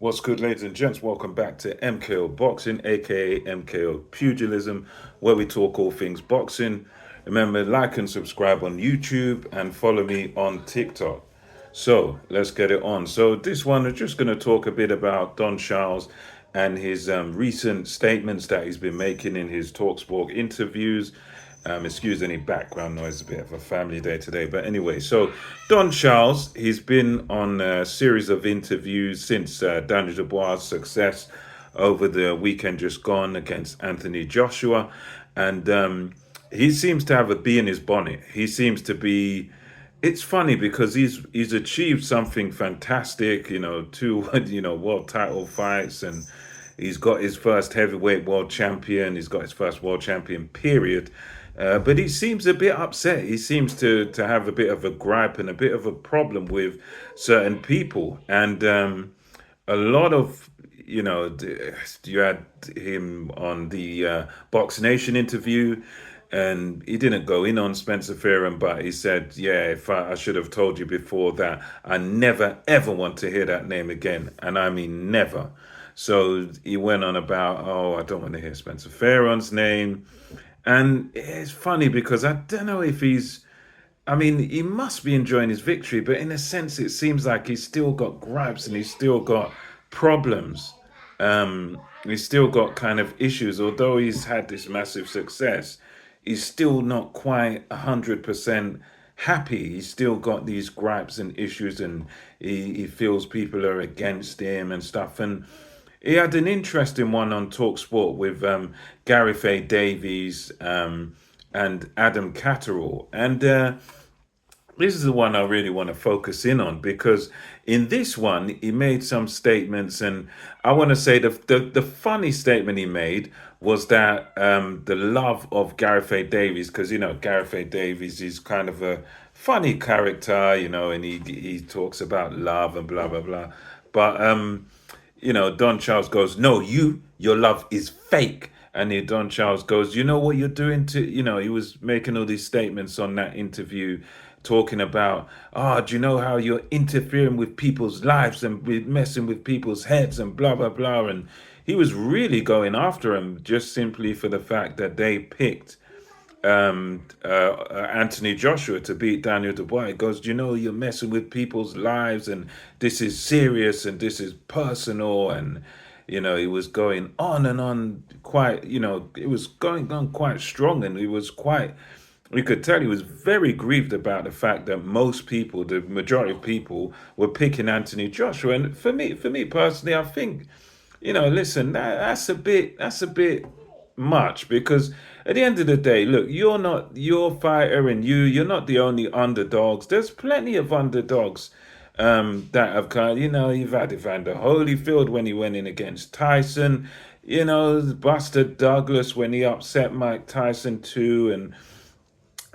What's good, ladies and gents? Welcome back to MKO Boxing, aka MKO Pugilism, where we talk all things boxing. Remember, like and subscribe on YouTube and follow me on TikTok. So let's get it on. So this one, we're just going to talk a bit about Don Charles and his recent statements that he's been making in his Talksport interviews. Excuse any background noise, a bit of a family day today. But anyway, so Don Charles, he's been on a series of interviews since Daniel Dubois' success over the weekend just gone against Anthony Joshua. And he seems to have a bee in his bonnet. He seems to be. It's funny because he's achieved something fantastic, two world title fights, and he's got his first heavyweight world champion. He's got his first world champion period. But he seems a bit upset. He seems to have a bit of a gripe and a bit of a problem with certain people. And a lot of, you had him on the Box Nation interview, and he didn't go in on Spencer Fearon, but he said, yeah, if I should have told you before that, I never, ever want to hear that name again. And I mean, never. So he went on about, oh, I don't want to hear Spencer Fearon's name. And it's funny because I don't know if I mean, he must be enjoying his victory, but in a sense, it seems like he's still got gripes and he's still got problems. He's still got kind of issues. Although he's had this massive success, he's still not quite 100% happy. He's still got these gripes and issues, and he feels people are against him and stuff. And he had an interesting one on Talksport with Gareth Davies and Adam Catterall. And this is the one I really want to focus in on because in this one, he made some statements. And I want to say the funny statement he made was that the love of Gareth Davies, because, Gareth Davies is kind of a funny character, and he talks about love and blah, blah, blah. But Don Charles goes, no, your love is fake. And Don Charles goes, you know what you're doing to, he was making all these statements on that interview, talking about, do you know how you're interfering with people's lives and messing with people's heads and blah, blah, blah. And he was really going after him just simply for the fact that they picked Anthony Joshua to beat Daniel Dubois. He goes, you know, you're messing with people's lives and this is serious and this is personal. And, he was going on and on quite, it was going on quite strong. And we could tell he was very grieved about the fact that most people, the majority of people, were picking Anthony Joshua. And for me personally, I think, listen, that's a bit much because at the end of the day, look, you're not your fighter and you're not the only underdogs. There's plenty of underdogs that have kind you've had Evander Holyfield when he went in against Tyson, Buster Douglas when he upset Mike Tyson too, and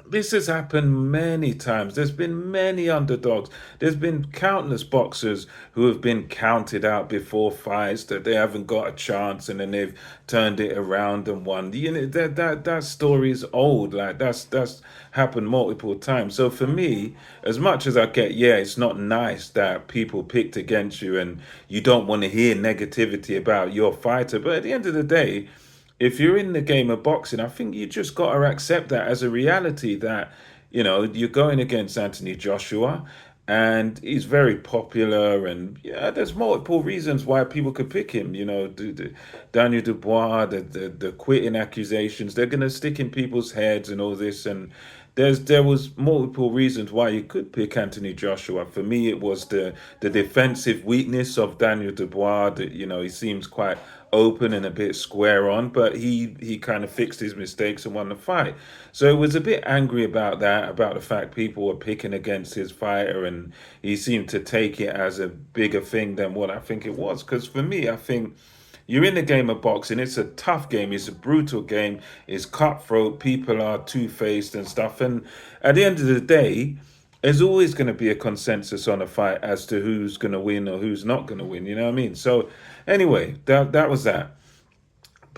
this has happened many times. There's been many underdogs. There's been countless boxers who have been counted out before fights that they haven't got a chance, and then they've turned it around and won. That story is old. Like that's happened multiple times. So for me, as much as I get, yeah, it's not nice that people picked against you, and you don't want to hear negativity about your fighter. But at the end of the day, if you're in the game of boxing, I think you just got to accept that as a reality that, you're going against Anthony Joshua and he's very popular. And yeah, there's multiple reasons why people could pick him. Daniel Dubois, the quitting accusations, they're going to stick in people's heads and all this. And there was multiple reasons why you could pick Anthony Joshua. For me, it was the defensive weakness of Daniel Dubois. That he seems quite open and a bit square on, but he kind of fixed his mistakes and won the fight. So it was a bit angry about that, about the fact people were picking against his fighter, and he seemed to take it as a bigger thing than what I think it was. Because for me, I think you're in the game of boxing. It's a tough game. It's a brutal game. It's cutthroat. People are two-faced and stuff. And at the end of the day, there's always going to be a consensus on a fight as to who's going to win or who's not going to win. You know what I mean? So anyway, that was that.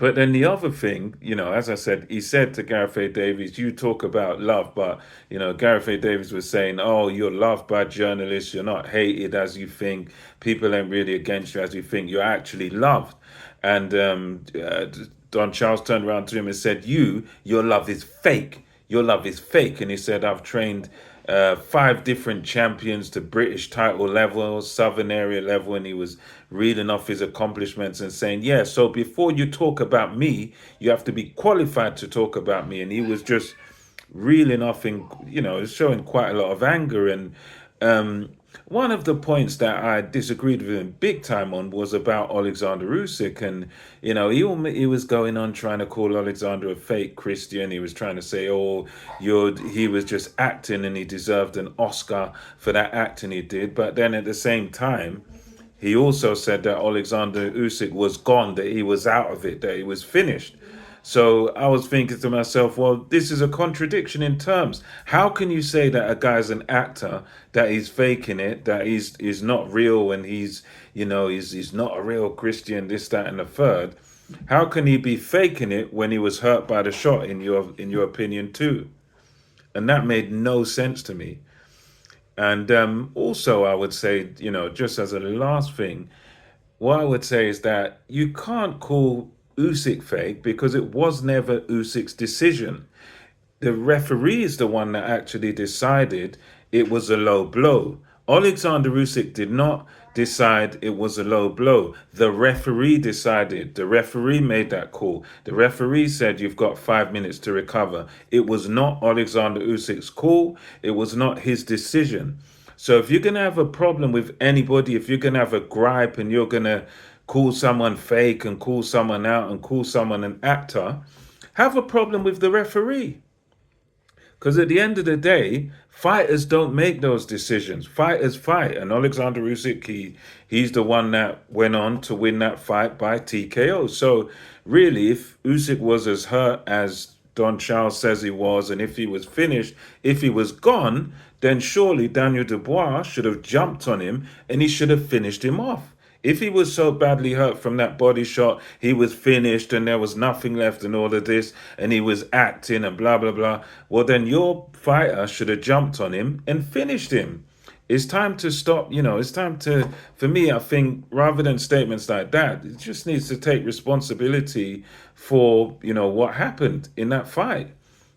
But then the other thing, as I said, he said to Gareth A. Davies, you talk about love, but, Gareth A. Davies was saying, oh, you're loved by journalists. You're not hated as you think. People ain't really against you as you think. You're actually loved. And Don Charles turned around to him and said, your love is fake. Your love is fake. And he said, I've trained 5 different champions to British title level, Southern area level, and he was reading off his accomplishments and saying, yeah, so before you talk about me, you have to be qualified to talk about me. And he was just reeling off and, showing quite a lot of anger. And one of the points that I disagreed with him big time on was about Alexander Usyk, and he was going on trying to call Alexander a fake Christian. He was trying to say, oh, he was just acting and he deserved an Oscar for that acting he did. But then at the same time, he also said that Alexander Usyk was gone, that he was out of it, that he was finished. So I was thinking to myself, well, this is a contradiction in terms. How can you say that a guy's an actor, that he's faking it, that he's not real, and he's not a real Christian, this, that, and the third? How can he be faking it when he was hurt by the shot, in your opinion too? And that made no sense to me. And also, I would say, just as a last thing, what I would say is that you can't call Usyk fake because it was never Usyk's decision. The referee is the one that actually decided it was a low blow. Alexander Usyk did not decide it was a low blow. The referee decided. The referee made that call. The referee said you've got 5 minutes to recover. It was not Alexander Usyk's call. It was not his decision. So if you're going to have a problem with anybody, if you're going to have a gripe and you're going to call someone fake and call someone out and call someone an actor, have a problem with the referee. Because at the end of the day, fighters don't make those decisions. Fighters fight. And Alexander Usyk, he's the one that went on to win that fight by TKO. So really, if Usyk was as hurt as Don Charles says he was, and if he was finished, if he was gone, then surely Daniel Dubois should have jumped on him and he should have finished him off. If he was so badly hurt from that body shot, he was finished and there was nothing left and all of this, and he was acting and blah, blah, blah, well, then your fighter should have jumped on him and finished him. It's time to stop, it's time to, for me, I think, rather than statements like that, it just needs to take responsibility for, what happened in that fight.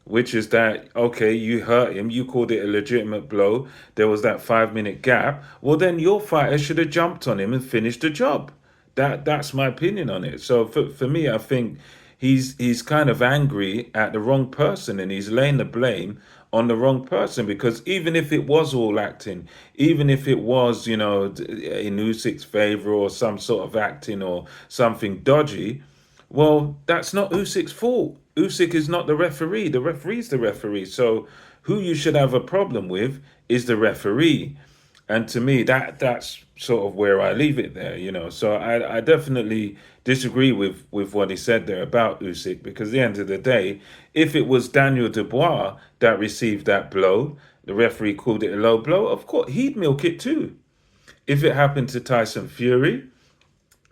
Which is that, okay, you hurt him, you called it a legitimate blow, there was that 5 minute gap, well then your fighter should have jumped on him and finished the job. That's my opinion on it. So for me, I think he's kind of angry at the wrong person, and he's laying the blame on the wrong person, because even if it was all acting, even if it was, in Usyk's favor or some sort of acting or something dodgy, well, that's not Usyk's fault. Usyk is not the referee. The referee's the referee. So who you should have a problem with is the referee. And to me, that's sort of where I leave it there. So I definitely disagree with what he said there about Usyk, because at the end of the day, if it was Daniel Dubois that received that blow, the referee called it a low blow, of course, he'd milk it too. If it happened to Tyson Fury,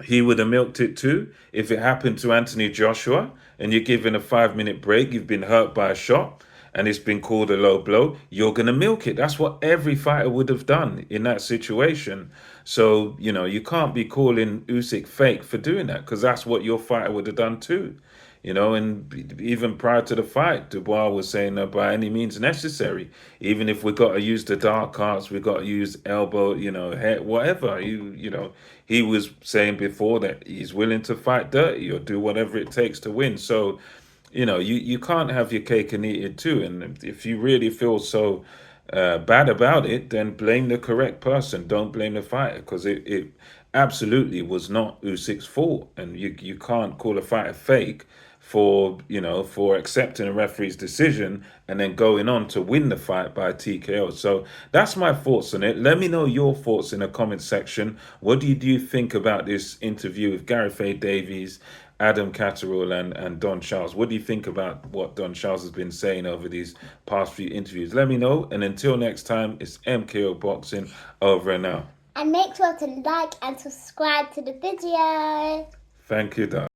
he would have milked it too. If it happened to Anthony Joshua and you're given a 5 minute break, you've been hurt by a shot and it's been called a low blow, you're going to milk it. That's what every fighter would have done in that situation. So, you can't be calling Usyk fake for doing that, because that's what your fighter would have done too. And even prior to the fight, Dubois was saying that by any means necessary, even if we got to use the dark arts, we got to use elbow, head, whatever. He was saying before that he's willing to fight dirty or do whatever it takes to win. So, you can't have your cake and eat it too. And if you really feel so bad about it, then blame the correct person. Don't blame the fighter, because it absolutely was not Usyk's fault. And you can't call a fighter fake for accepting a referee's decision and then going on to win the fight by TKO. So that's my thoughts on it. Let me know your thoughts in the comment section. What do you think about this interview with Gareth A. Davies, Adam Catterall and Don Charles? What do you think about what Don Charles has been saying over these past few interviews? Let me know. And until next time, it's MKO Boxing, over and out. And make sure to like and subscribe to the video. Thank you, Dad.